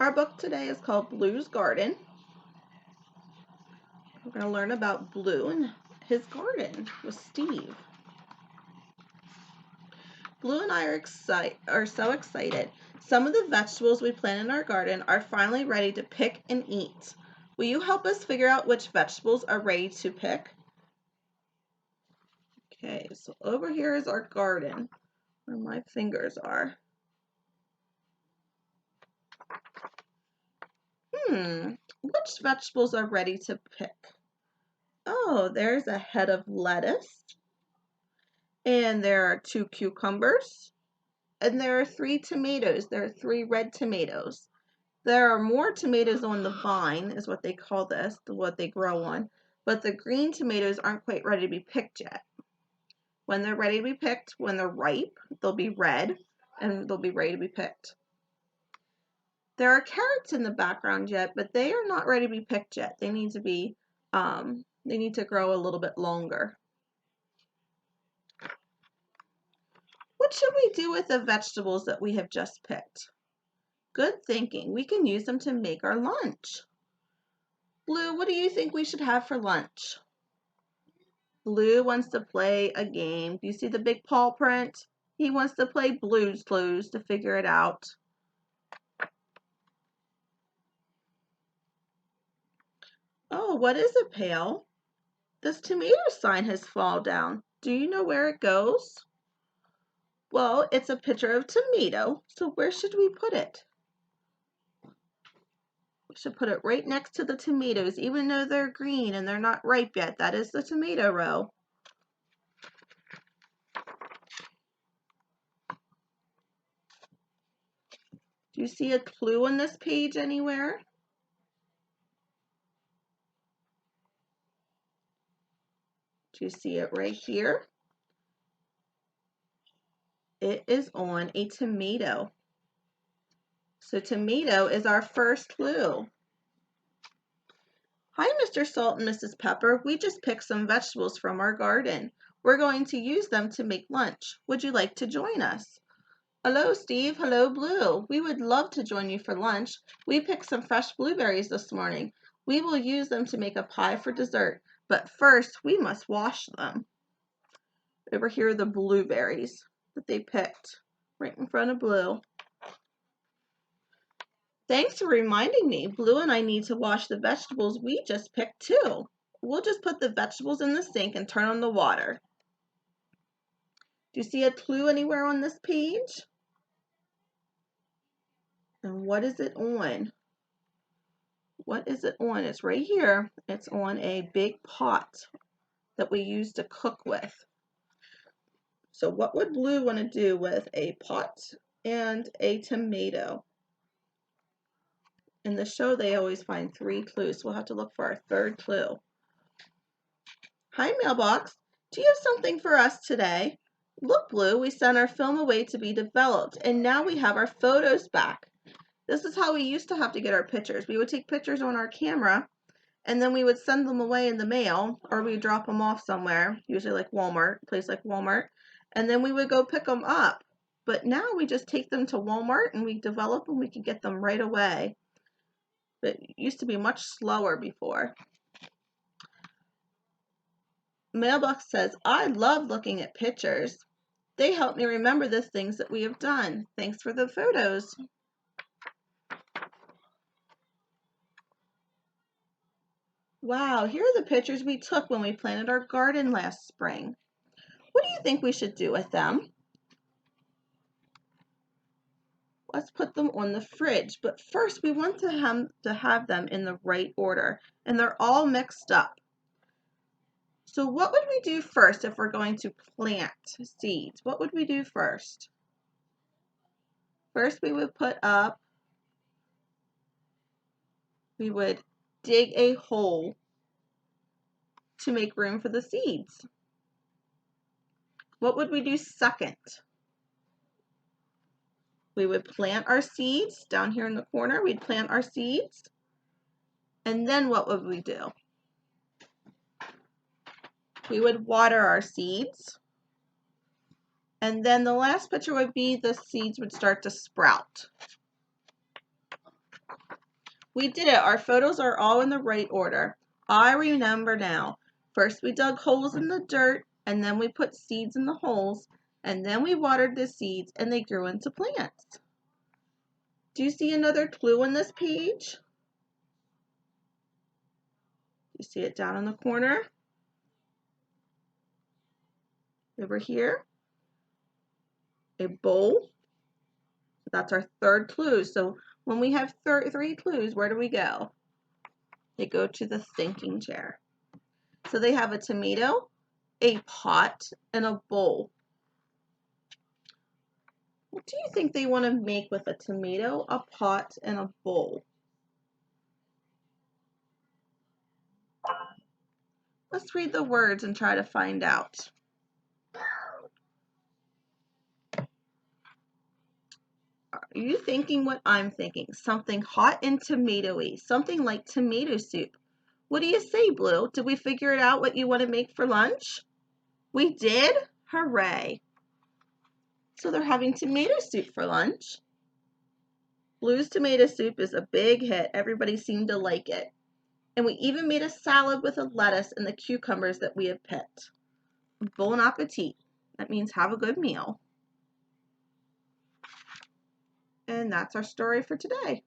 Our book today is called Blue's Garden. We're going to learn about Blue and his garden with Steve. Blue and I are so excited. Some of the vegetables we plant in our garden are finally ready to pick and eat. Will you help us figure out which vegetables are ready to pick? Okay, so over here is our garden, where my fingers are. Which vegetables are ready to pick? Oh, there's a head of lettuce, and there are 2 cucumbers, and there are 3 tomatoes. There are 3 red tomatoes. There are more tomatoes on the vine, is what they call this, what they grow on, but the green tomatoes aren't quite ready to be picked yet. When they're ready to be picked, when they're ripe, they'll be red, and they'll be ready to be picked. There are carrots in the background yet, but they are not ready to be picked yet. They need to grow a little bit longer. What should we do with the vegetables that we have just picked? Good thinking. We can use them to make our lunch. Blue, what do you think we should have for lunch? Blue wants to play a game. Do you see the big paw print? He wants to play Blue's Clues to figure it out. Oh, what is a pail? This tomato sign has fallen down. Do you know where it goes? Well, it's a picture of tomato, so where should we put it? We should put it right next to the tomatoes, even though they're green and they're not ripe yet. That is the tomato row. Do you see a clue on this page anywhere? Do you see it right here? It is on a tomato. So tomato is our first clue. Hi, Mr. Salt and Mrs. Pepper. We just picked some vegetables from our garden. We're going to use them to make lunch. Would you like to join us? Hello, Steve. Hello, Blue. We would love to join you for lunch. We picked some fresh blueberries this morning. We will use them to make a pie for dessert, but first we must wash them. Over here are the blueberries that they picked right in front of Blue. Thanks for reminding me. Blue and I need to wash the vegetables we just picked too. We'll just put the vegetables in the sink and turn on the water. Do you see a clue anywhere on this page? And what is it on? What is it on? It's right here. It's on a big pot that we use to cook with. So what would Blue want to do with a pot and a tomato? In the show, they always find 3 clues. We'll have to look for our 3rd clue. Hi, Mailbox. Do you have something for us today? Look, Blue, we sent our film away to be developed, and now we have our photos back. This is how we used to have to get our pictures. We would take pictures on our camera, and then we would send them away in the mail, or we'd drop them off somewhere, usually like Walmart, a place like Walmart, and then we would go pick them up. But now we just take them to Walmart, and we develop them. We can get them right away. But it used to be much slower before. Mailbox says, I love looking at pictures. They help me remember the things that we have done. Thanks for the photos. Wow, here are the pictures we took when we planted our garden last spring. What do you think we should do with them? Let's put them on the fridge, but first we want to have them in the right order, and they're all mixed up. So what would we do first if we're going to plant seeds? What would we do first? First we would dig a hole to make room for the seeds. What would we do second? We would plant our seeds down here in the corner. We'd plant our seeds. And then what would we do? We would water our seeds. And then the last picture would be the seeds would start to sprout. We did it. Our photos are all in the right order. I remember now. First we dug holes in the dirt, and then we put seeds in the holes, and then we watered the seeds and they grew into plants. Do you see another clue on this page? You see it down in the corner? Over here? A bowl. That's our third clue. So when we have three clues, where do we go? They go to the thinking chair. So they have a tomato, a pot, and a bowl. What do you think they want to make with a tomato, a pot, and a bowl? Let's read the words and try to find out. Are you thinking what I'm thinking? Something hot and tomatoey, something like tomato soup. What do you say, Blue? Did we figure it out what you want to make for lunch? We did? Hooray. So they're having tomato soup for lunch. Blue's tomato soup is a big hit. Everybody seemed to like it. And we even made a salad with the lettuce and the cucumbers that we had picked. Bon appetit. That means have a good meal. And that's our story for today.